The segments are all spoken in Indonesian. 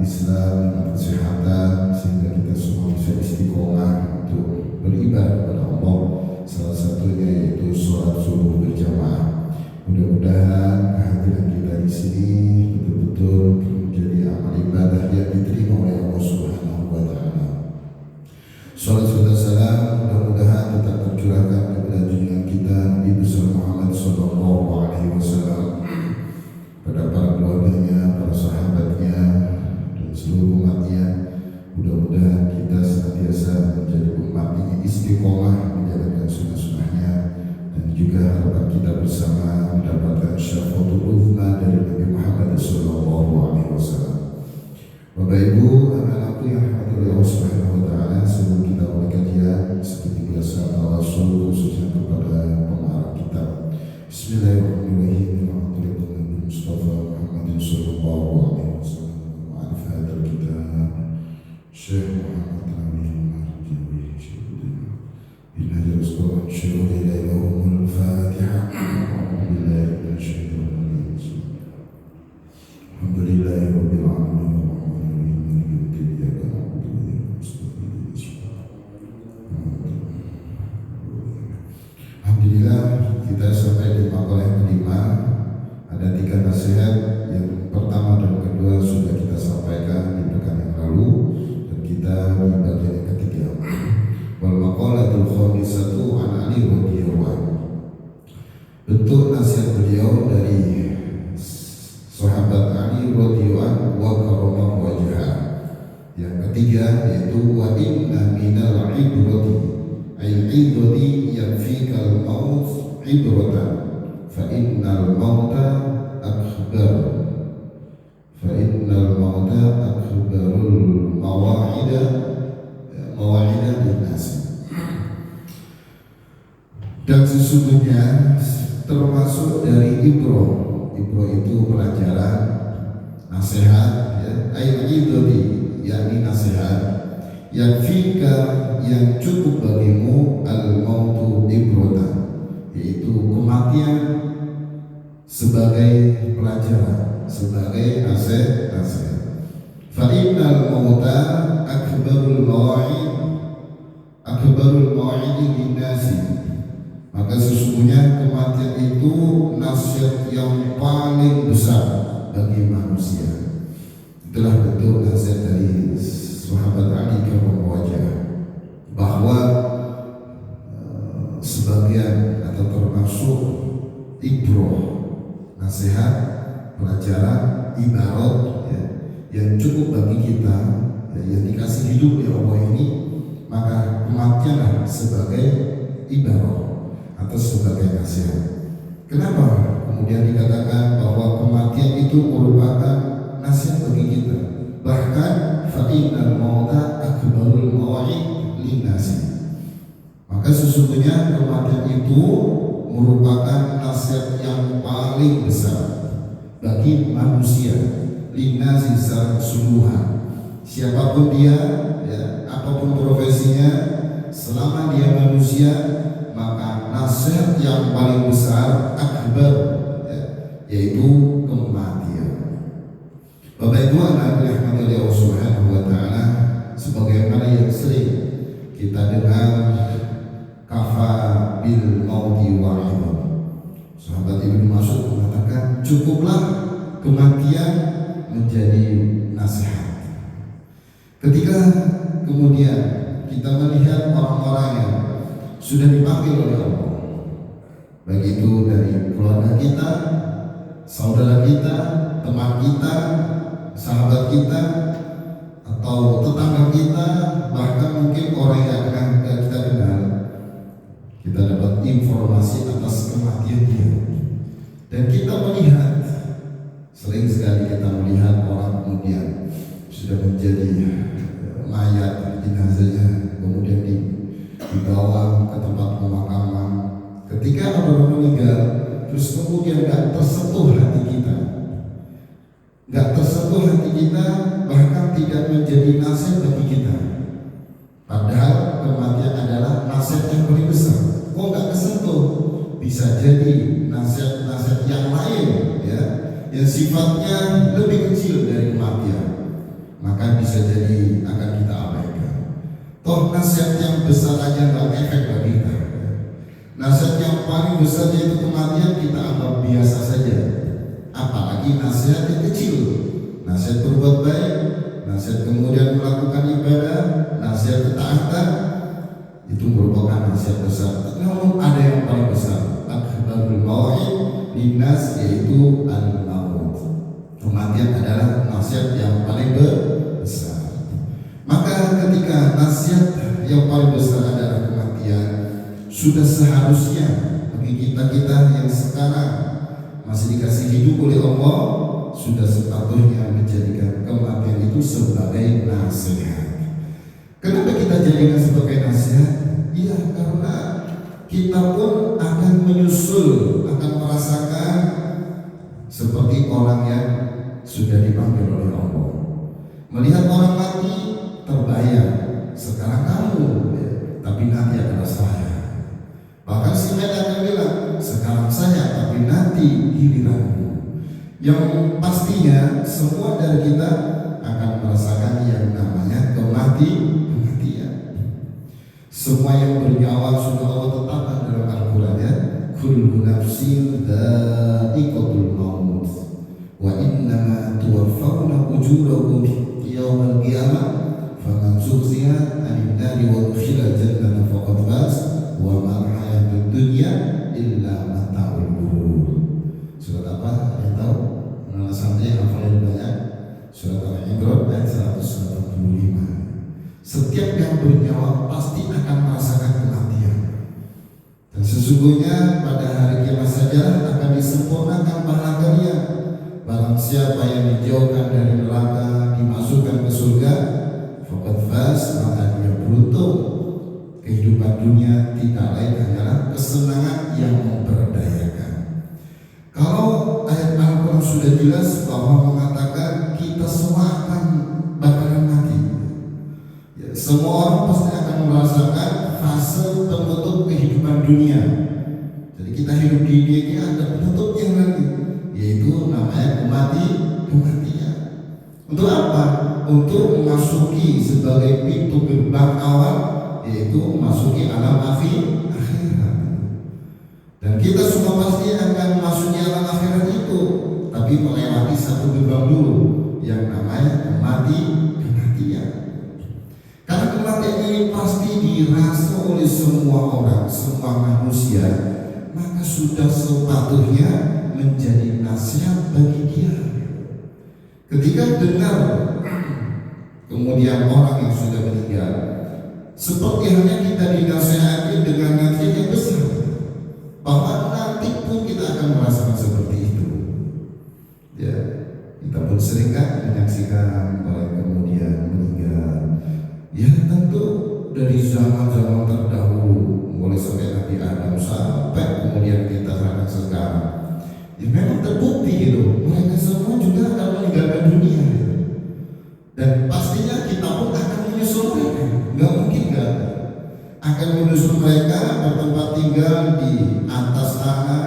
Islam, nikmat kesehatan, sehingga kita semua bisa istiqomah untuk beribadah kepada Allah. Salah satunya yaitu sholat subuh berjamaah. Mudah-mudahan kehadiran kita di sini betul-betul menjadi amal ibadah yang diterima oleh Allah Subhanahu wa Ta'ala. Salat serta salam mudah-mudahan tetap tercurahkan kepada junjungan kita Nabi besar Muhammad Sallallahu Alaihi Wasallam, pada para keluarganya, para sahabatnya, dan seluruh umatnya. Mudah-mudahan kita senantiasa menjadi umat yang istiqomah menjalankan sunnah-sunnahnya, dan juga harapan kita bersama mendapatkan syafaatul uzma dari Nabi Muhammad Sallallahu Alaihi Wasallam. Bapak Ibu, anak-anakku yang dirahmati oleh Allah Subhanahu wa Ta'ala, sebelum kita mulai kajian seperti biasa Rasul khususnya kepada pengarang kita. Bismillahirrahmanirrahim. Alhamdulillah Mustafa Muhammad Sallallahu Alaihi Wasallam. Ma'arif hadal kitab Syekh Muhammad Amin Marjawi Syuhudina Bina Jaruskoran Syuhud Ilaihumul Fatiha. Alhamdulillah Alhamdulillahirabbil alamin. Alhamdulillah kita sampai di makalah yang kelima. Ada 3 nasihat. Yang pertama dan kedua sudah kita sampaikan di pekan yang lalu, dan kita di bagian yang ketiga. Wal maqalatul khamisatu an Ali radhiyallahu anhu. Bentuk nasihat beliau dari sahabat Ali radhiyallahu anhu wa karamah wajhah. Yang ketiga yaitu wa inna minal ibrati al-ibrati yakfikal maut ibratan fa innal mauta akbar akbarul mawa'ida linnas. Dan sesungguhnya termasuk dari ibro itu pelajaran, nasihat, ya, al-ibrati yakni nasihat, yakfika yang cukup bagimu al-mautu ibratan, yaitu kematian sebagai pelajaran, sebagai nasihat. Fa innal mauta akbarul mawa'id linnasi. Maka sesungguhnya kematian itu nasihat yang paling besar bagi manusia. Itulah bentuk nasihat dari sahabat Ali karamah wajhah, bahwa sebagian atau termasuk ibroh, nasihat, pelajaran, ibarat, ya, yang cukup bagi kita, ya, yang dikasih hidup oleh Allah ini, maka kematian sebagai ibarat atau sebagai nasihat. Kenapa kemudian dikatakan bahwa kematian itu merupakan nasihat bagi kita? Bahkan fa innal mauta akbarul mawa'id linnasi. Maka sesungguhnya kematian itu merupakan nasihat yang paling besar bagi manusia, linnasi secara keseluruhan. Siapapun dia, ya, apapun profesinya, selama dia manusia, maka nasihat yang paling besar akbar, ya, yaitu kematian. Bapak Ibu anak dirahmati oleh Allah Subhanahu wa Ta'ala, sebagaimana yang sering kita dengar, kafa bil mauti wa'idun. Sahabat Ibnu Mas'ud mengatakan, cukuplah kematian menjadi nasihat. Ketika kemudian kita melihat orang-orang yang sudah dipanggil oleh Allah, baik itu dari keluarga kita, saudara kita, teman kita, sahabat kita, atau tetangga kita, bahkan mungkin orang yang akan kita kenal, kita dapat informasi atas kematian dia. Dan kita melihat, sering sekali kita melihat orang kemudian sudah menjadi mayat, jenazahnya kemudian dibawa ke tempat pemakaman. Ketika orang meninggal, terus kemudian gak tersentuh hati kita, bahkan tidak menjadi nasihat bagi kita. Padahal kematian adalah nasihat yang paling besar. Kok gak kesentuh? Bisa jadi nasihat-nasihat yang lain, ya, yang sifatnya lebih kecil dari kematian. paling besar yaitu kematian kita anggap biasa saja. Apalagi nasihat yang kecil, nasihat berbuat baik, nasihat kemudian melakukan ibadah, nasihat ketaatan, itu merupakan nasihat besar. Namun ada yang paling besar, akbarul mau'id linnas, yaitu al-maut. Kematian adalah nasihat yang paling besar. Maka ketika nasihat yang paling besar adalah kematian, sudah seharusnya bagi kita yang sekarang masih dikasih hidup oleh Allah, sudah sepatutnya menjadikan kematian itu sebagai nasihat. Kenapa kita jadikan sebagai nasihat? Ya karena kita pun akan menyusul, akan merasakan seperti orang yang sudah dipanggil oleh Allah. Melihat orang mati terbayang, sekarang kamu ya, tapi nanti adalah saya. Bahkan si Medan akan bilang, sekarang saya tapi nanti giliranmu. Yang pastinya semua dari kita akan merasakan yang namanya kematian. Semua yang bernyawa sudah Allah tetapkan dalam Al-Quran ya, kullu nafsin dha'iqatul maut wa innama tuwaffawna ujurakum yawmal qiyamah faman zuhziha 'anil nari wa udkhila jannata faqad faz wa mal hayatud dunya illa mata'ul ghurur. Surat apa? Yang tahu? Alasannya hafalnya banyak. Surat Al-Imran ayat 185. Setiap yang bernyawa pasti akan merasakan kematian. Dan sesungguhnya pada hari kiamat saja akan disempurnakan pahala karya. Barang siapa yang dijauhkan dari neraka dimasukkan ke surga, faqad faz, maka dia beruntung. Kehidupan dunia tidak lain hanyalah kesenangan yang memberdayakan. Kalau ayat Al-Quran sudah jelas bahwa mengatakan kita semua akan bakalan mati, ya, semua orang pasti akan merasakan fase penutup kehidupan dunia. Jadi kita hidup di dunia ini ada penutupnya lagi, yaitu namanya kematian. Untuk apa? Untuk memasuki sebagai pintu gerbang awal, yaitu memasuki alam akhirat. Dan kita semua pasti akan memasuki alam akhirat itu, tapi melewati satu gerbang dulu yang namanya kematian. Karena kematian ini pasti dirasa oleh semua orang, semua manusia, maka sudah sepatutnya menjadi nasihat bagi dia. Ketika dengar kemudian orang yang sudah meninggal, seperti halnya kita dinasihati dengan nasihat yang besar, bahwa nanti pun kita akan merasakan seperti itu. Ya, kita pun sering kan menyaksikan orang kemudian meninggal. Ya tentu dari zaman-zaman terdahulu, mulai sampai Nabi Adam sampai kemudian kita sekarang, ya memang terbukti gitu, mereka semua juga akan meninggalkan dunia. Dan pastinya kita pun akan menyusul mereka. Nggak mungkin nggak akan menyusul mereka bertempat tinggal di atas tanah,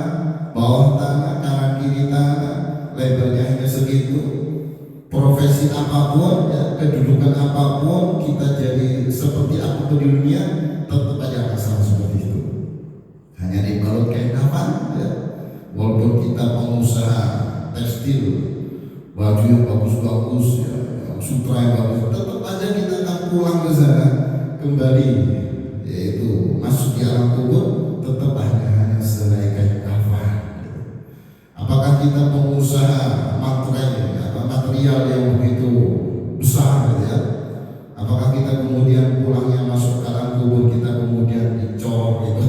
bawah tanah, kanan kiri tanah, lebarnya hanya segitu. Profesi apapun, ya, kedudukan apapun, kita jadi seperti apapun di dunia, tetap aja masalah seperti itu. Hanya dibalut kain kafan, ya. Walaupun kita pengusaha tekstil, baju yang bagus-bagus, ya, sutra yang bagus, tetap aja kita akan pulang ke sana kembali, yaitu masuk di alam kubur, tetap hanya selai kain kafan. Apakah kita pengusaha material yang begitu besar, ya? Apakah kita kemudian pulangnya masuk ke alam kubur, kita kemudian dicor gitu?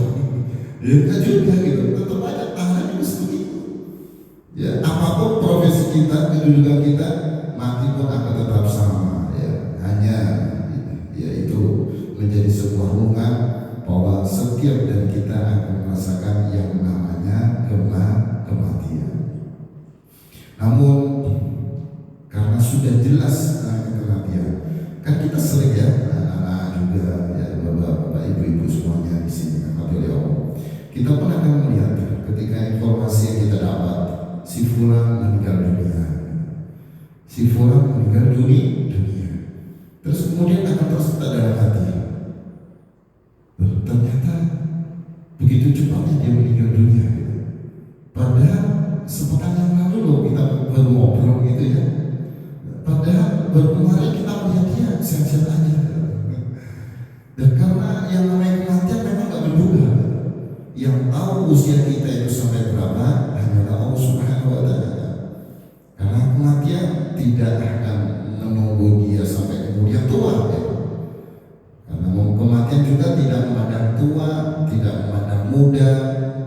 Ya kita juga gitu, tetap aja tangannya seperti itu. Ya, apapun profesi kita, kedudukan kita, mati pun akan tetap sama, ya. Hanya yaitu menjadi sebuah rungan bahwa setiap dari kita akan merasakan yang namanya kematian. Namun karena sudah jelas kematian, kan kita sering ya, anak-anak juga, ya, bapak-bapak, ibu-ibu semuanya di sini oleh Allah. Kita pun akan melihat ketika informasi yang kita dapat, si fulan meninggal dunia, si fulan meninggal dunia. Terus kemudian akan tersentak dalam hati, ternyata begitu cepatnya dia meninggal dunia. baru kemarin kita melihat dia sehat-sehat aja. Dan karena yang namanya kematian memang gak menduga. Yang tahu usia kita itu sampai berapa hanyalah Allah Subhanahu wa Ta'ala. Karena kematian tidak akan menunggu dia sampai kemudian tua ya. Karena kematian juga tidak memandang tua, tidak memandang muda,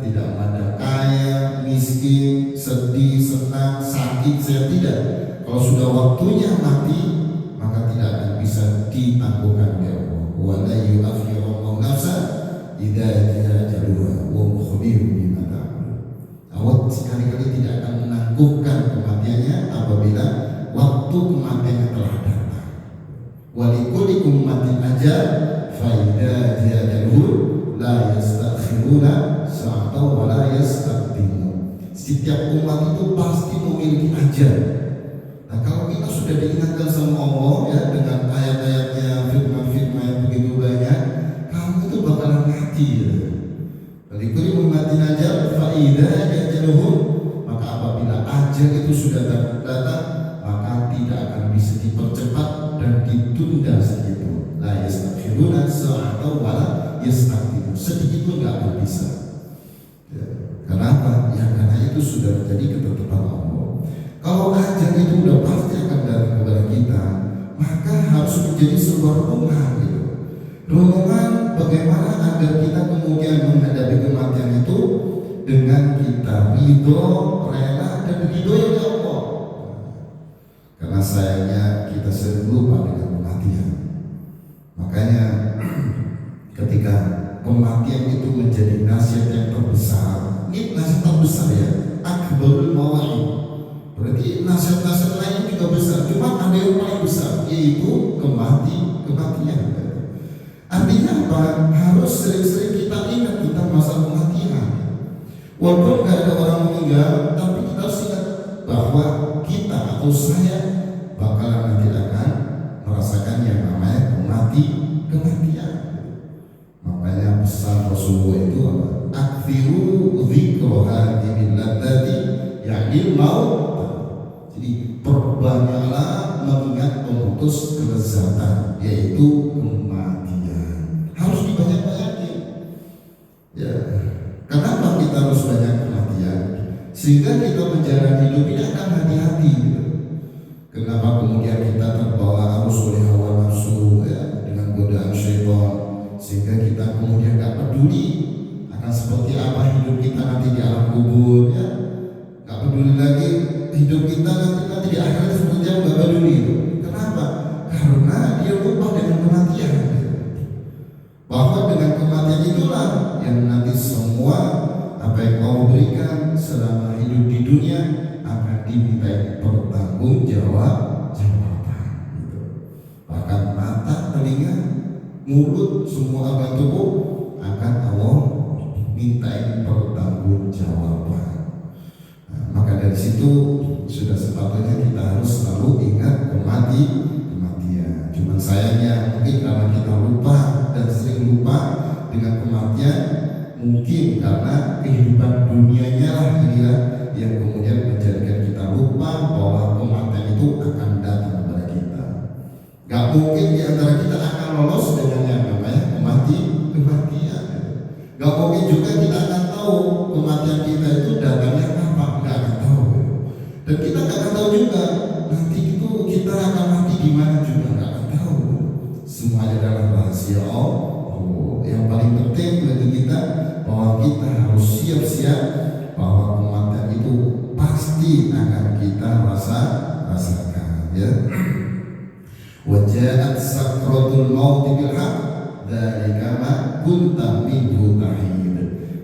tidak memandang kaya, miskin, sedih, senang, sakit, sehat, tidak. Kalau sudah waktunya mati, maka tidak akan bisa ditangguhkan oleh Allah. Wa la yu'akhiru nafsan idza jaa ajaluha wa huwa khabirun bima ta'malun. Allah sekali-kali tidak akan menangguhkan kematiannya apabila waktu kematiannya telah datang. Wa likulli ummatin ajal fa idza jaa ajaluhum la yastakhiruna sa'atan wa la yastaqdimun. Setiap umat itu pasti memiliki ajal. Nah, kalau kita sudah diingatkan sama Allah ya dengan ayat-ayatnya, firman-firman yang begitu banyak, kamu itu bakalan mati ya. Kalau mati ajal, faida ajaluhum, maka apabila ajal itu sudah datang, maka tidak akan bisa dipercepat dan ditunda sedikit. La yastakhiruna sa'atan wa la yastaqdimun. Sedikit pun nggak akan bisa. Ya. Kenapa? Ya karena itu sudah menjadi ketetapan Allah. Kalau ajal itu udah pasti akan datang kepada kita, maka harus menjadi sebuah renungan gitu. Renungan bagaimana agar kita kemudian menghadapi kematian itu dengan kita ridho, rela dan ridho oleh Allah. Karena sayangnya kita sering lupa dengan kematian. Makanya ketika kematian itu menjadi nasihat yang terbesar, ini nasihat terbesar ya, akbarul mawa'id. Berarti nasihat-nasihat lain juga besar, cuma ada yang paling besar, yaitu kematian. Artinya apa? Harus sering-sering kita ingat tentang masa kematian. Walaupun gak ada orang meninggal, tapi kita harus ingat bahwa kita atau saya bakalan nanti akan merasakan yang namanya kematian. Makanya pesan Rasulullah itu apa? Akfiru dzikra hadhil ladzati ya'il maut. Jadi perbanyaklah mengingat pemutus kelezatan, yaitu kematian. Harus dibanyak-banyakin. Ya, kenapa kita harus banyak kematian? Sehingga kita menjalani hidup ini akan hati-hati. Kenapa kemudian kita terbawa arus oleh hawa nafsu ya, dengan godaan syaitan, sehingga kita kemudian gak peduli akan seperti apa hidup kita nanti di alam kubur ya. Gak peduli lagi hidup kita nanti di akhirat seperti apa, gak peduli itu. Kenapa? Karena dia lupa dengan kematian. Bahwa dengan kematian itulah yang nanti semua apa yang kau berikan selama hidup di dunia akan dimintai pertanggungjawaban. Gitu. Bahkan mata, telinga, mulut, semua organ tubuh akan Allah mintai pertanggungjawaban. Maka dari situ sudah sepatutnya kita harus selalu ingat kematian. Cuman sayangnya mungkin karena kita lupa dan sering lupa dengan kematian, mungkin karena kehidupan dunianya lah inilah yang kemudian menjadikan kita lupa bahwa kematian itu akan datang kepada kita. Gak mungkin di antara kita akan lolos dengan yang namanya kematian. Gak mungkin juga kita akan tahu kematian kita itu datangnya apa, gak akan tahu. Dan kita gak akan tahu juga nanti itu kita akan mati di mana juga gak akan tahu. Semuanya adalah rahasia Allah. Yang paling penting bagi kita bahwa kita harus siap-siap bahwa kematian itu pasti akan kita rasakan ya. Waja'at sakratul maut bil haqq dzalika ma kunta minhu tahid.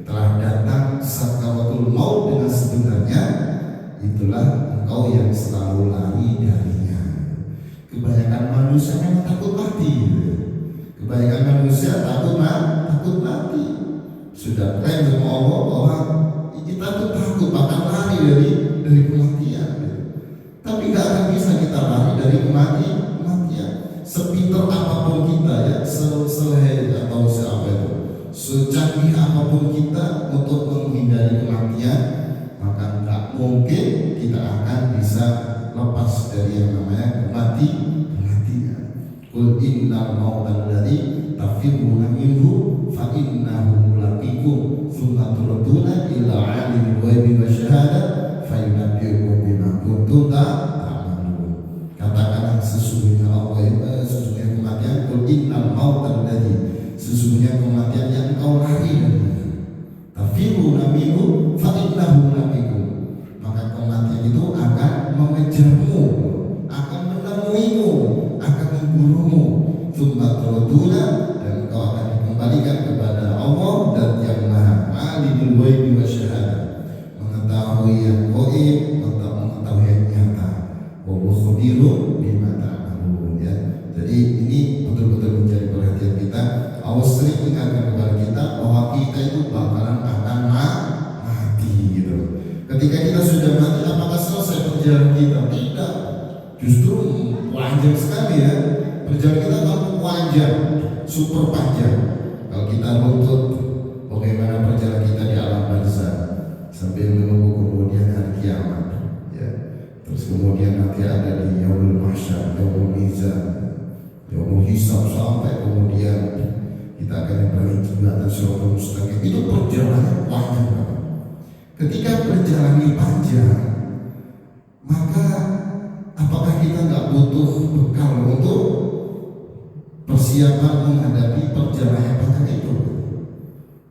Telah datang sakratul maut dengan sebenarnya, itulah engkau yang selalu lari darinya. Kebanyakan manusia memang takut mati. Kebanyakan manusia takut mati. Sudah klaim sama Allah bahwa kita tuh takut bahkan lari dari kematian. Tapi nggak akan bisa kita lari dari kematian. Sepintar apapun kita ya, selehai atau siapa itu, secanggih apapun kita untuk menghindari kematian, maka nggak mungkin kita akan bisa lepas dari yang namanya Qul innal mautal ladzi tafirruna minhu fa innahu mulaqikum tsumma turduna ila alimil ghaibi wasyahadah fa yunabbiukum bima kuntum ta'malun. Katakanlah sesungguhnya sesungguhnya kematian. Qul innal mautal ladzi, sesungguhnya kematian yang engkau lari darinya. Tafirruna minhu fa innahu mulaqikum, maka kematian itu akan mengejarmu, akan menemuimu, akan membunuhmu. Tsumma turduna, dan engkau akan dikembalikan kepada Allah dan yang Maha Alimul Ghaibi Wasyahadah, mengetahui yang gaib, mengetahui yang nyata. Wa huwa khabirun bima ta'malun, ya. Jadi ini betul-betul menjadi perhatian kita. Allah sering mengingatkan kepada kita bahwa kita itu bakalan akan mati gitu. Ketika kita sudah mati, apakah selesai perjalanan kita? Tidak, justru panjang sekali ya. Perjalanan kita akan panjang, super panjang. Kalau kita runtut bagaimana perjalanan kita di alam barzakh sambil menunggu kemudian hari kiamat, ya. Terus kemudian nanti ada di yaumul mahsyar, yaumul mizan, yaumul hisab, sampai kemudian kita akan berada di jembatan Shiratal Mustaqim. Itu perjalanan panjang. Ketika perjalanan panjang, maka apakah kita nggak butuh bekal untuk persiapan menghadapi perjalanan yang panjang itu?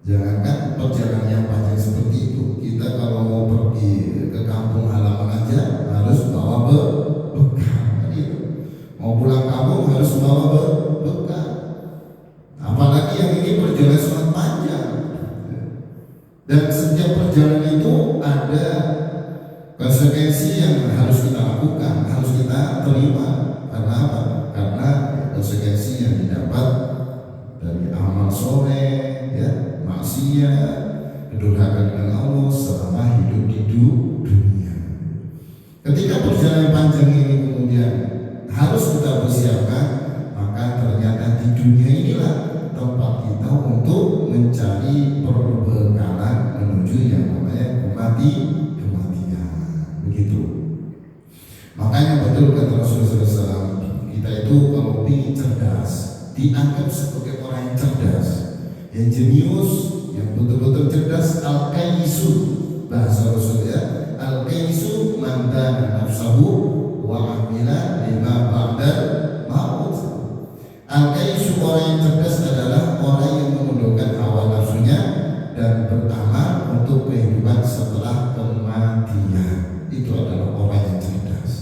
Jangankan perjalanan yang panjang seperti itu, kita kalau mau pergi ke kampung halaman aja harus bawa bekal gitu. Mau pulang kampung harus bawa bekal. Apalagi yang ini perjalanan sangat panjang. Dan setiap perjalanan itu ada konsekuensi yang harus kita lakukan, harus kita terima. Karena apa? Karena konsekuensi yang didapat dari amal soleh, ya, maksiat, kedurhakaan dengan Allah selama hidup di dunia. Ketika perjalanan panjang ini kemudian harus kita persiapkan, maka ternyata di dunia inilah tempat kita untuk mencari perbekalan menuju yang namanya kematian. Begitu. Makanya betul kata Rasulullah SAW, kita itu kalau ingin cerdas dianggap sebagai orang yang cerdas, yang jenius, yang betul-betul cerdas. Al-Kaisu, bahasa Rasulullah, Al-Kaisu man dana nafsahu wa amila lima ba'dal maut. Al-Kaisu, orang yang cerdas adalah orang yang menundukkan hawa nafsunya dan beramal untuk kehidupan setelah kematian. Itu adalah orang yang cerdas.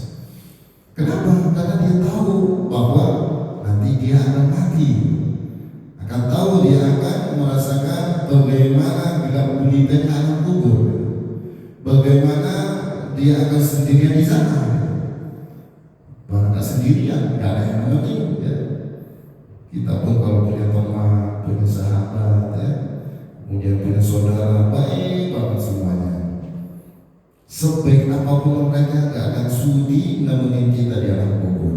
Kenapa? Karena dia tahu bahwa nanti dia akan mati, akan tahu dia akan merasakan bagaimana gelap gulita alam kubur, bagaimana dia akan sendirian di sana. Bahkan sendirian, gak ada yang nemenin, ya. Kita pun kalau punya teman, punya sahabat, ya, kemudian punya saudara, baik banget semuanya. Sebaik apapun mereka, gak akan sudi nemenin kita di alam kubur.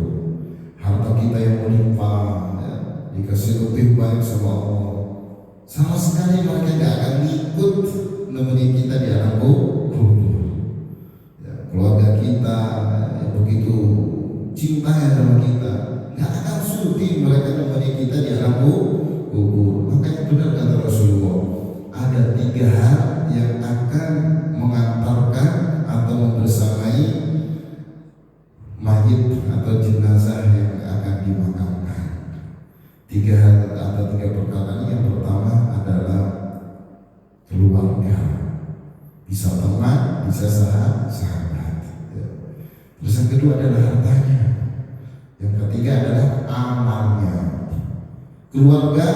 Harta kita yang melimpah, ya, dikasih lebih baik sama Allah, sama sekali mereka gak akan ikut nemenin kita di alam kubur. Ya, keluarga kita yang begitu cintanya sama kita, gak akan sudi mereka nemenin kita di alam kubur. Makanya benar kata Rasulullah, ada 3 hal yang akan mengantarkan atau membersamai mayit atau jenazah yang akan dimakamkan. 3 hal atau 3 perkara. Yang pertama adalah keluarga, bisa teman, bisa sahabat, ya. Terus yang kedua adalah hartanya. Yang ketiga adalah amalnya. Keluarga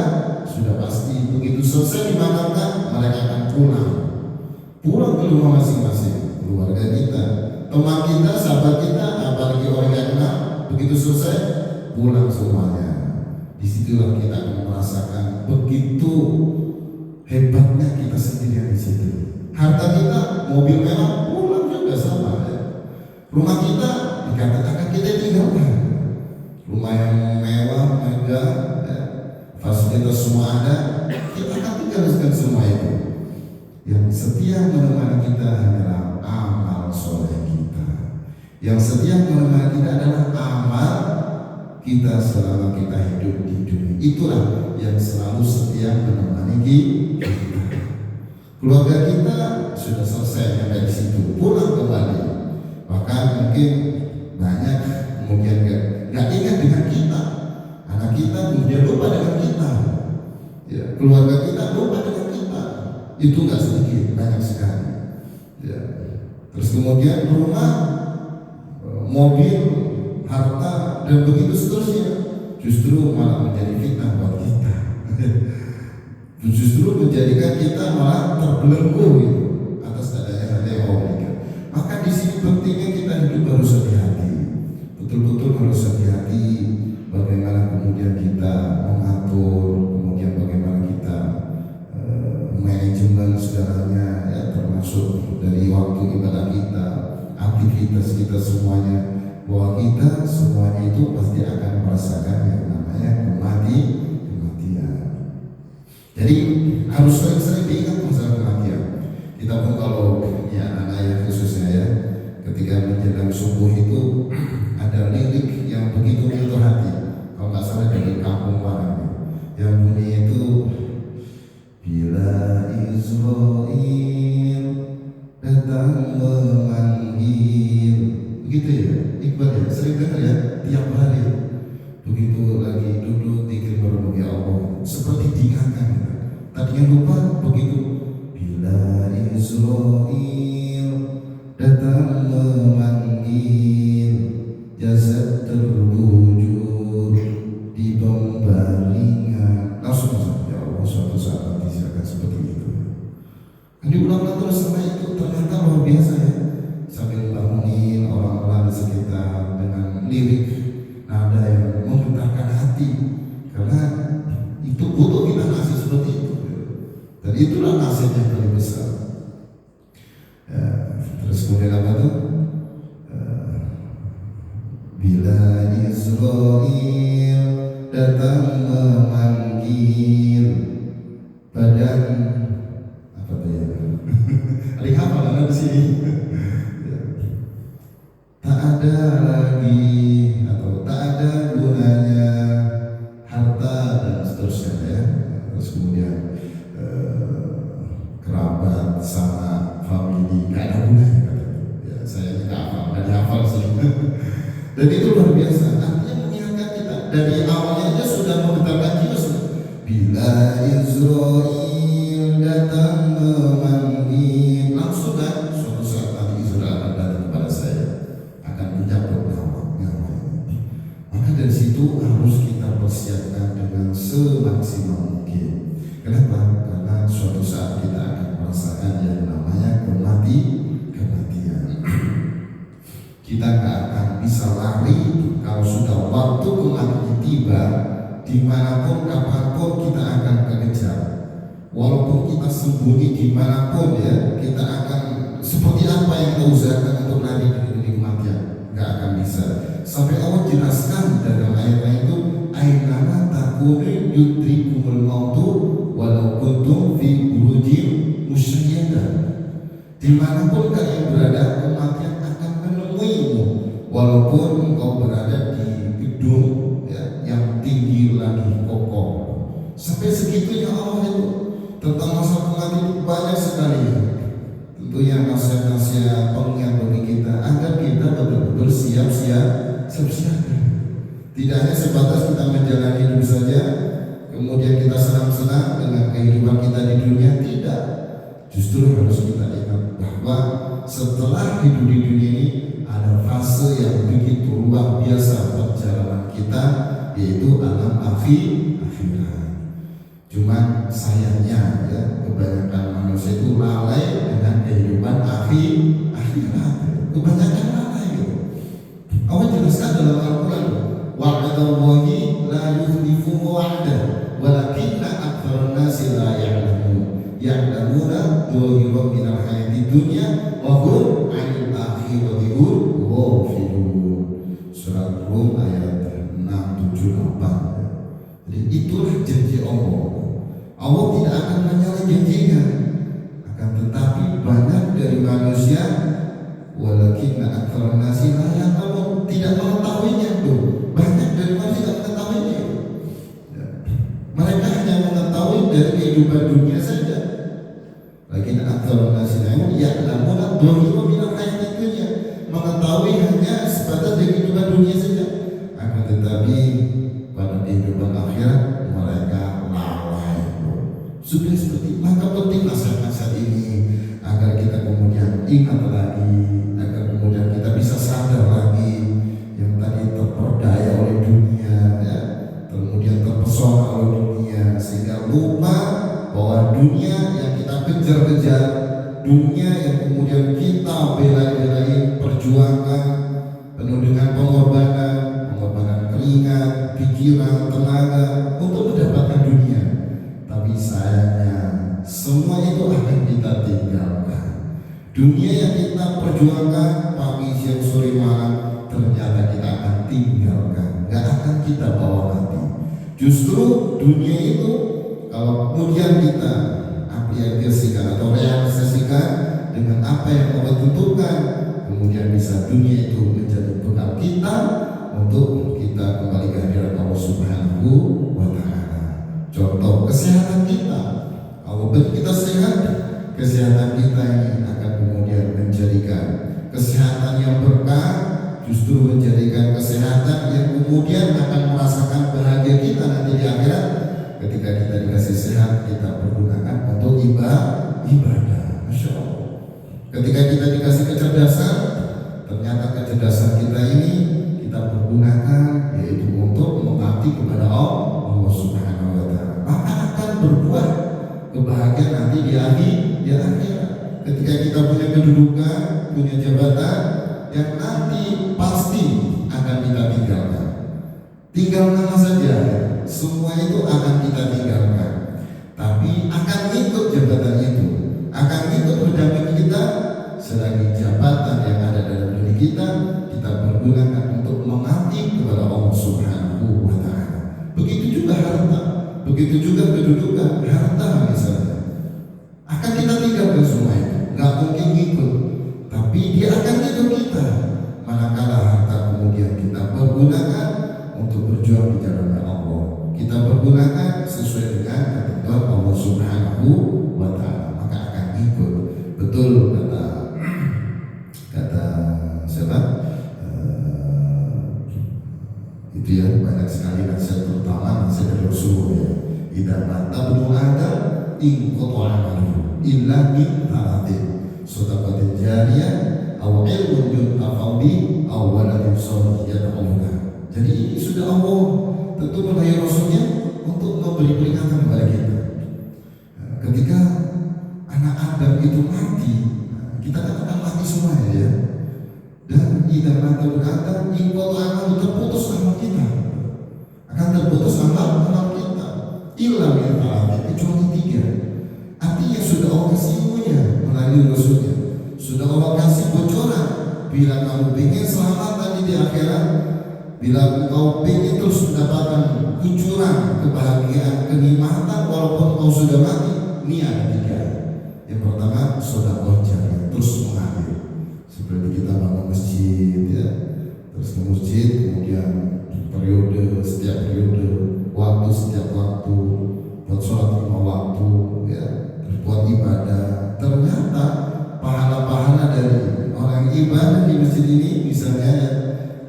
sudah pasti begitu selesai dimakamkan, mereka akan pulang ke rumah masing-masing. Keluarga kita, teman kita, sahabat kita, apalagi orang yang kenal, begitu selesai pulang semuanya. Disitulah kita akan merasakan begitu hebatnya kita sendiri di situ. Harta kita, mobil mewah, pulang juga sama, ya. Rumah kita dikatakan kita tinggalkan. Rumah yang mewah, megah, ya, fasilitas semua ada, kita akan tinggalkan semua itu. Yang setia menemani kita hanyalah amal soleh kita. Yang setia menemani kita adalah amal kita selama kita hidup di dunia. Itulah yang selalu setia menemani kita. Keluarga kita sudah selesai sampai di situ, pulang kembali. Bahkan mungkin banyak kemudian nggak ingat dengan kita, anak kita kemudian lupa dengan kita, ya, keluarga kita lupa dengan kita. Itu nggak sedikit, banyak sekali. Ya. Terus kemudian rumah, mobil, harta dan begitu seterusnya, justru malah menjadi fitnah buat kita. Justru menjadikan kita malah terbelenggu atas adanya hal yang Allah. Maka di sini pentingnya kita hidup harus hati-hati, betul-betul harus hati-hati bagaimana kemudian kita mengatur, kemudian bagaimana kita manajemen segalanya, ya, termasuk dari waktu ibadah kita, aktivitas kita semuanya, bahwa kita semuanya itu pasti akan merasakan yang namanya kematian. Jadi harus sering-sering diingat masalah kematian. Kita pun kalau ya anak ya khususnya ya, ketika menjelang subuh itu ada lirik yang begitu menyentuh hati. Kalau nggak salah dari kampung Warang yang bunyi itu, bila Israel datang memanggil, begitu ya, Iqbal ya, sering dengar ya tiap hari. Begitu lagi duduk zikir merenungi Allah, seperti diingatkan. Tadinya lupa, begitu bila Israel datang memanggil, jasad terbujur di pembaringan, langsung ya Allah, suatu saat nanti akan seperti itu. Kan diulang-ulang terus sama itu, ternyata luar biasa ya. Sambil bangunin orang-orang di sekitar dengan lirik nada yang menggetarkan hati, karena itu butuh kita ngasih seperti itu. Dan itulah nasib yang paling besar. Ya, terus kemudian apa tuh? Bila Israel datang memanggil, badan apa tuh ya? Ada hafal di sini. Tak ada lagi atau tak ada gunanya harta dan seterusnya ya. Terus kemudian kerabat sama famili nggak ada gunanya katanya. Ya, saya tidak hafal, nggak dihafal sih. Dan itu luar biasa. Artinya mengingatkan kita dari awalnya aja sudah menggetarkan jiwa. Bila Israel datang memanggil, langsung kan suatu saat nanti Israel akan datang kepada saya, akan mencabut nyawanya. Maka dari situ harus kita persiapkan dengan semaksimal mungkin. Kenapa? Karena suatu saat kita akan merasakan yang namanya kematian. Kita nggak akan bisa lari kalau sudah waktu kematian tiba. Dimanapun, kapanpun kita akan kekejar. Walaupun kita sembunyi dimanapun ya, kita akan seperti apa yang kita usahakan untuk lari dari kematian, nggak akan bisa. Sampai Allah jelaskan dalam ayat itu, ainama takunu yudrikumul mautu walau kuntum fi burujin musyayyadah. Dimanapun kalian berada, kematian akan menemuimu, walaupun engkau berada di gedung ya, yang tinggi lagi kokoh. Sampai segitunya Allah itu tentang masalah kematian itu banyak sekali. Tentunya nasihat-nasihat pengingat bagi kita agar kita betul-betul siap-siap. Tidak hanya sebatas kita menjalani hidup saja, kemudian kita senang-senang dengan kehidupan kita di dunia, tidak. Justru harus kita ingat bahwa setelah hidup di dunia ini ada fase yang begitu luar biasa perjalanan kita, yaitu alam akhirat. Cuman sayangnya ya, kebanyakan manusia itu lalai dengan kehidupan akhirat. Kebanyakan lalai gitu. Allah jelaskan dalam Al-Quran, wa'adallahi la yukhlifu wa'dah walakinna aktsarun nasi la ya'lamuna dhahiran minal hayati dunya wa hum 'anil akhirati hum ghafilun. Surat Rum ayat 678. Jadi itulah janji Allah. Allah tidak akan menyalahi janjinya, akan tetapi banyak dari manusia walakinna aktsarun nasi la ya'lamun, tidak mengetahuinya tuh. Banyak dari manusia kehidupan dunia saja. Lakin aktsarun nasi ya'lamuna dhahira minal hayatid dunya, mengetahui hanya sebatas kehidupan dunia saja. Akan tetapi pada kehidupan akhirat mereka lalai. Sudah seperti maka pentinglah saat ini agar kita kemudian ingat lagi, agar kemudian kita bisa sadar lagi yang tadi terperdaya oleh dunia, ya, kemudian terpesona oleh dunia sehingga lupa bahwa dunia yang kita kejar-kejar, dunia yang kemudian kita bela-belain, perjuangan penuh dengan pengorbanan keringat, pikiran, tenaga untuk mendapatkan dunia. Tapi sayangnya semua itu akan kita tinggalkan. Dunia yang kita perjuangkan pagi, siang, sore, malam ternyata kita akan tinggalkan, gak akan kita bawa nanti. Justru dunia itu kalau kemudian kita aplikasikan atau realisasikan dengan apa yang Allah tentukan, kemudian bisa dunia itu menjadi bekal kita untuk kita kembali ke hadirat Allah Subhanahu wa Ta'ala. Contoh kesehatan kita, kalau kita sehat, kesehatan kita ini akan kemudian menjadikan kesehatan yang berkah, justru menjadikan kesehatan yang kemudian akan merasakan bahagia kita nanti di akhirat. Ketika kita dikasih sehat, kita pergunakan untuk ibadah. Masya Allah. Ketika kita dikasih kecerdasan, ternyata kecerdasan kita ini kita pergunakan yaitu untuk mengabdi kepada Allah Subhanahu wa Ta'ala, maka akan berbuah kebahagiaan nanti di akhirat. Ketika kita punya kedudukan, punya jabatan yang nanti pasti akan kita tinggalkan. Tinggal nama saja, semua itu akan kita tinggalkan. Tapi akan ikut jabatan itu, akan ikut berdampingi kita selagi jabatan yang ada dalam diri kita pergunakan untuk mengabdi kepada Allah Subhanahu wa Ta'ala. Begitu juga harta, begitu juga kedudukan, harta misalnya akan kita tinggalkan semua itu, nggak mungkin ikut, tapi dia akan ikut kita manakala harta kemudian kita pergunakan untuk berjuang di jalan Allah, kita pergunakan sesuai dengan ketentuan Allah Subhanahu wa Ta'ala, maka akan ikut. Betul kata siapa? Itu ya, banyak sekali nasihat, terutama nasihat dari Rasulullah ya. Idza mata ibnu Adam inqata amaluhu illa min thalathin, shadaqatin jariyah aw ilmun yuntafa'u bihi aw waladin shalih yad'u lahu. Jadi ini sudah Allah tentu melalui Rasulnya untuk memberi peringatan kepada kita. Ketika anak Adam itu mati, kita akan mati semuanya ya. Dan idza mata ibnu Adam inqata amaluhu, terputus amal kita, akan terputus amal kita illa min thalathin, kecuali 3. Artinya sudah Allah kasih ilmunya melalui Rasulnya, sudah Allah kasih bocoran. Bila kamu ingin selamat di akhirat, bila kau ingin terus mendapatkan kucuran kebahagiaan, kenikmatan walaupun kau sudah mati, ini ada 3. Yang pertama, sedekah jariyah, terus mengalir. Seperti kita bangun masjid ya, terus ke masjid, kemudian setiap periode, waktu setiap waktu, buat sholat 5 waktu ya, terus buat ibadah. Ternyata pahala-pahala dari orang ibadah di masjid ini misalnya ya,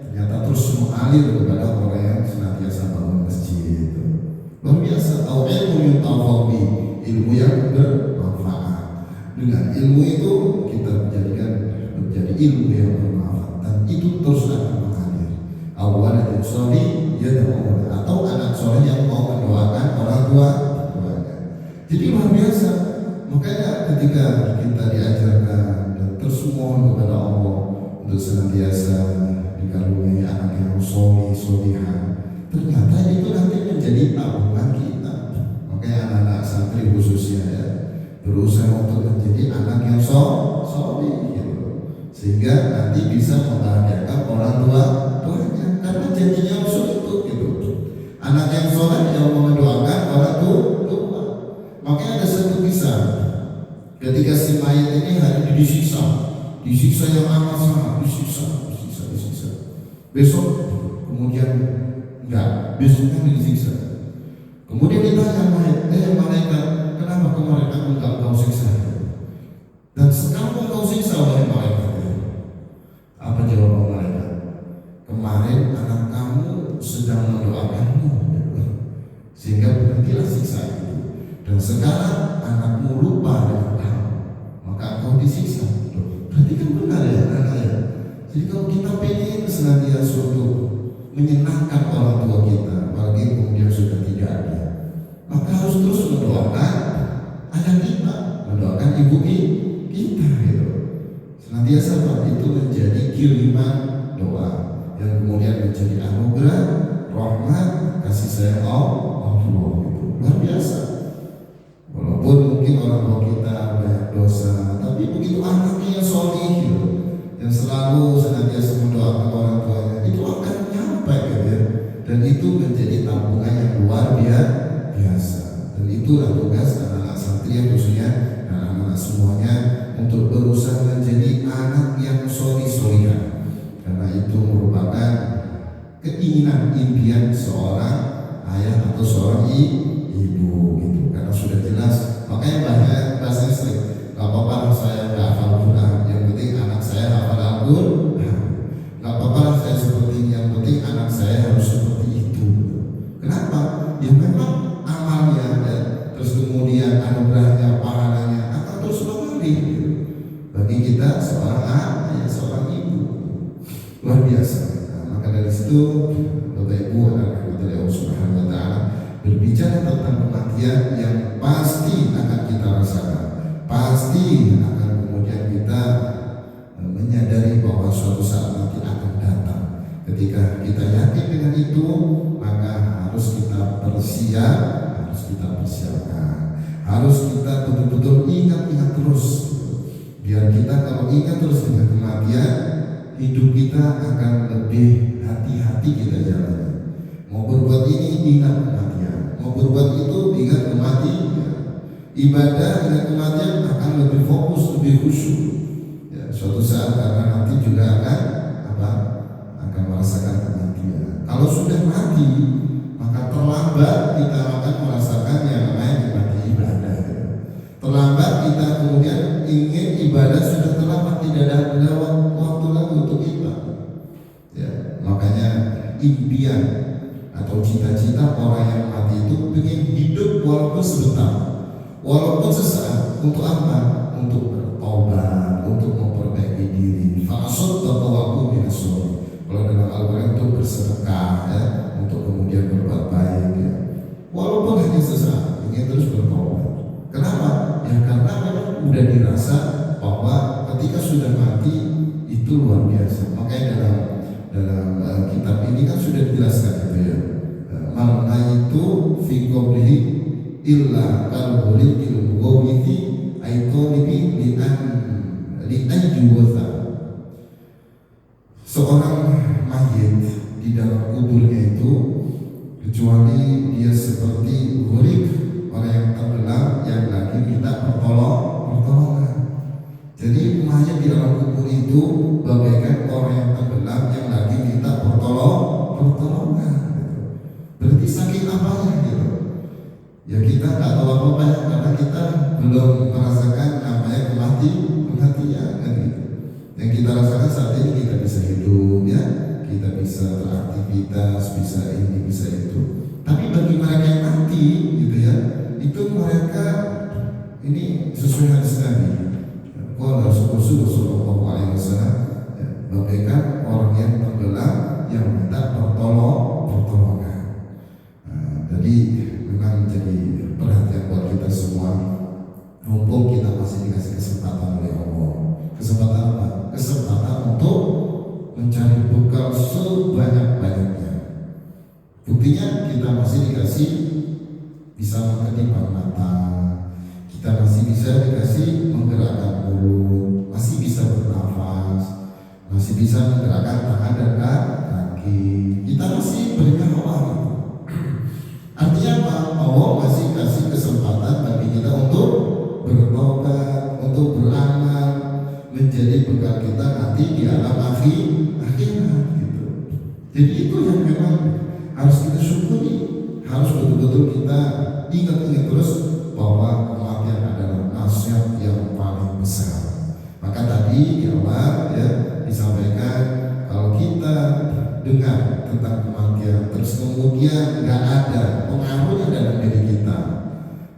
ternyata terus mengalir kepada orang yang senantiasa bangun masjid. Luar biasa. Au ilmu yuntafa'u bihi, ilmu yang bermanfaat. Dengan ilmu itu kita menjadi ilmu yang bermanfaat, dan itu terus akan mengalir. Awalan sholih yad'u, atau anak soleh yang mau mendoakan orang tuanya. Jadi luar biasa. Makanya ketika kita diajarkan dan terus mohon kepada Allah untuk senantiasa dikaruniai anak yang solihah, ternyata itu nanti menjadi tabungan kita. Makanya anak-anak santri khususnya ya, berusaha untuk menjadi anak yang solih gitu, sehingga nanti bisa membahagiakan orang tuanya, karena janjinya Rasul itu gitu. Anak yang soleh yang mendoakan orang tua. Makanya ada satu kisah ketika si mayat ini hari ini disiksa yang amat sangat, disiksa. Besok kemudian enggak, besoknya disiksa. Kemudian ditanya malaikat, kenapa kemarin aku nggak kau siksa? Dan sekarang kau siksa oleh malaikat. Apa jawaban malaikat? Kemarin anak kamu sedang mendoakanmu, sehingga berhentilah siksa itu. Dan sekarang anakmu lupa dengan kamu, maka kau disiksa. Berarti kan benar ya anak ya. Jadi kalau kita pengen senantiasa untuk menyenangkan orang tua kita, apalagi kemudian sudah tidak ada, maka harus terus mendoakan ayah kita, mendoakan ibu kita gitu. Senantiasa itu menjadi kiriman doa yang kemudian menjadi anugerah, rahmat, kasih sayang Allah gitu. Luar biasa. Walaupun mungkin orang tua kita banyak dosa, tapi begitu anaknya yang soleh gitu, yang selalu senantiasa mendoakan orang tuanya, itu akan nyampe gitu ya. Dan itu menjadi tabungan yang luar biasa. Dan itulah tugas anak-anak santri yang khususnya anak-anak semuanya untuk berusaha menjadi anak yang soleh-solehah. Karena itu merupakan keinginan impian seorang ayah atau seorang ibu gitu. Karena sudah jelas, makanya banyak bahasa sering, gak apa-apa saya gak hafal Quran, yang penting anak saya hafal Al-Quran. Gak apa-apa saya seperti ini, yang penting anak saya harus seperti itu. Kenapa? Ya memang amalnya ya, terus kemudian anugerahnya, pahalanya akan terus mengalir gitu. Bagi kita seorang ayah, seorang ibu, luar biasa. Nah, maka dari situ Bapak Ibu anak-anak dari Allah Subhanahu Wa Taala berbicara tentang kematian yang pasti akan kita rasakan, pasti akan kemudian kita menyadari bahwa suatu saat nanti akan datang. Ketika kita yakin dengan itu, maka harus kita persiapkan, harus kita betul-betul ingat terus. Biar kita kalau ingat terus dengan kematian, hidup kita akan lebih hati-hati kita jalannya. Mau berbuat ini ingat kematian, mau berbuat itu ingat kematian. Ibadah dengan kematian akan lebih fokus, lebih khusyuk. Ya, suatu saat karena nanti juga akan merasakan kematian. Kalau sudah mati, maka terlambat kita akan merasakan yang namanya nikmati ibadah. Terlambat kita kemudian ingin ibadah, sudah terlambat, tidak ada waktu lagi untuk ibadah. Ya, makanya impian atau cita-cita orang yang mati itu ingin hidup walaupun sebentar, walaupun sesaat. Untuk apa? Untuk bertobat, untuk memperbaiki diri. Faksud bahwa minasori. Kalau dalam Al-Quran itu bersedekah ya, untuk kemudian berbuat baik ya. Walaupun hanya sesaat, ingin terus bertobat. Kenapa? Ya karena memang udah dirasa bahwa ketika sudah mati itu luar biasa. Makanya dalam kitab ini kan sudah dijelaskan gitu ya. Mana itu fi qablihi illa qalbul ilmuwiti aitonibi li'an juwatha. Seorang mayit di dalam kuburnya itu, kecuali dia seperti gurib, orang yang tenggelam yang lagi minta pertolongan. Jadi mayat di dalam kubur itu bagaikan orang yang tenggelam yang lagi minta pertolongan. Berarti saking apanya gitu. Ya kita nggak tahu apa-apa ya, karena kita belum merasakan namanya kematian kan gitu. Yang kita rasakan saat ini kita bisa hidup ya, kita bisa beraktivitas, bisa ini, bisa itu. Tapi bagi mereka yang mati gitu ya, itu mereka ini sesuai hadis Nabi. Qala Rasulullah sallallahu alaihi wasallam, bagaikan orang yang tenggelam yang minta pertolongan. Jadi memang menjadi perhatian buat kita semua. Mumpung kita masih dikasih kesempatan oleh Allah. Kesempatan apa? Kesempatan untuk mencari bekal sebanyak-banyaknya. Buktinya kita masih dikasih bisa mengkedipkan mata, kita masih bisa dikasih menggerakkan mulut, masih bisa bernafas, masih bisa menggerakkan tangan dan kaki. Kita masih bernyawa. Artinya apa? Allah masih kasih kesempatan bagi kita untuk bertobat, untuk beramal, menjadi bekal kita nanti di alam akhirat gitu. Jadi itu yang memang harus kita syukuri, harus betul-betul kita ingat terus bahwa kematian adalah nasihat yang paling besar. Maka tadi di awal ya disampaikan kalau kita dengar tentang kematian terus kemudian nggak ada pengaruhnya dalam diri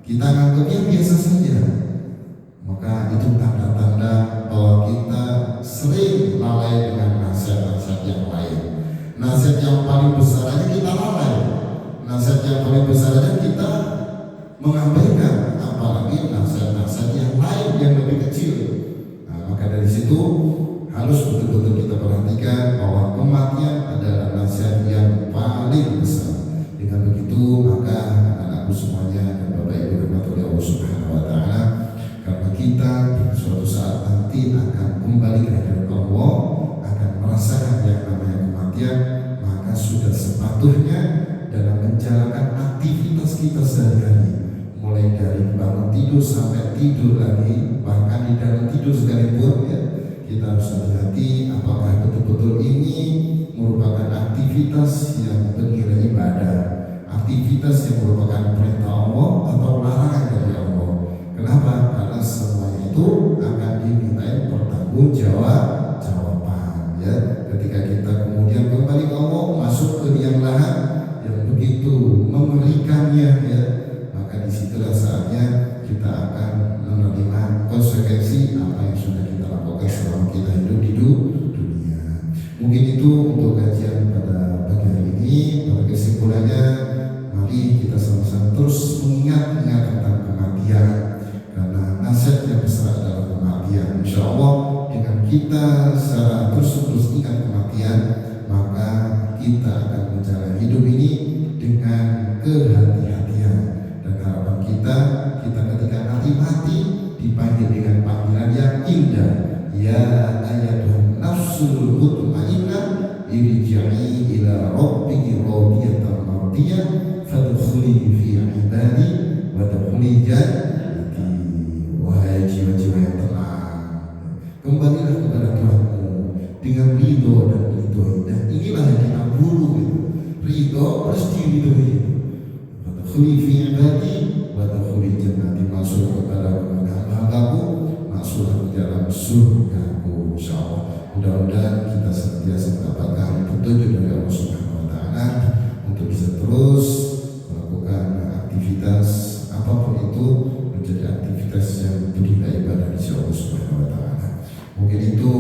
kita anggapnya biasa saja, maka itu tanda-tanda bahwa kita sering lalai dengan nasihat-nasihat yang lain. Nasihat yang paling besar aja kita lalai, nasihat yang paling besar aja kita mengabaikan, apalagi nasihat-nasihat yang lain yang lebih kecil. Nah, maka dari situ harus betul-betul kita perhatikan bahwa kematian adalah nasihat yang paling besar. Dengan begitu maka anak-anakku semuanya dan Bapak Ibu rahmati Allah Subhanahu wa taala, karena kita suatu saat nanti akan kembali ke hadapan Allah, akan merasakan yang namanya kematian, maka sudah sepatutnya dalam menjalankan aktivitas kita sehari-hari, mulai dari bangun tidur sampai tidur lagi, bahkan di dalam tidur sekalipun ya, kita harus hati-hati apakah betul-betul ini merupakan aktivitas yang bernilai ibadah, aktivitas yang merupakan perintah Allah atau larangan dari Allah. Kenapa? Karena semuanya itu akan dimintai pertanggungjawaban ya. Ketika kita kemudian kembali ke Allah, masuk ke liang lahat yang begitu mengerikannya ya, maka disitulah saatnya kita akan menerima konsekuensi apa yang sudah kita lakukan selama kita hidup di dunia. Mungkin itu untuk kajian pada pagi hari ini. Pada kesimpulannya, mari kita sama-sama terus mengingat-ingat tentang kematian, karena nasihat yang besar adalah kematian. Insya Allah dengan kita secara terus-menerus ingat kematian, maka kita akan menjalani hidup ini dengan kehati-hatian. Dan harapan kita ketika nanti mati dipanggil dengan panggilan yang indah, ya ayyatuhan nafsul mutmainnah irji'i ila rabbiki radiyatan mardiyah fadkhuli fi ibadi wa dkhuli jannati. Wahai jiwa-jiwa yang tenang, kembalilah kepada Tuhanmu dengan ridho dan ridhoi. Dan inilah yang kita buru gitu. Ridho harus diridhoi. Fadkhuli fi ibadi wa dkhuli jannati, masuk kepada hamba-hambaku, masuklah ke dalam surgaku. Insyaallah. Mudah-mudahan kita senantiasa mendapatkan petunjuk dari Allah Subhanahu wa taala untuk bisa terus melakukan aktivitas apapun itu menjadi aktivitas yang bernilai ibadah di Allah Subhanahu wa taala. Mungkin itu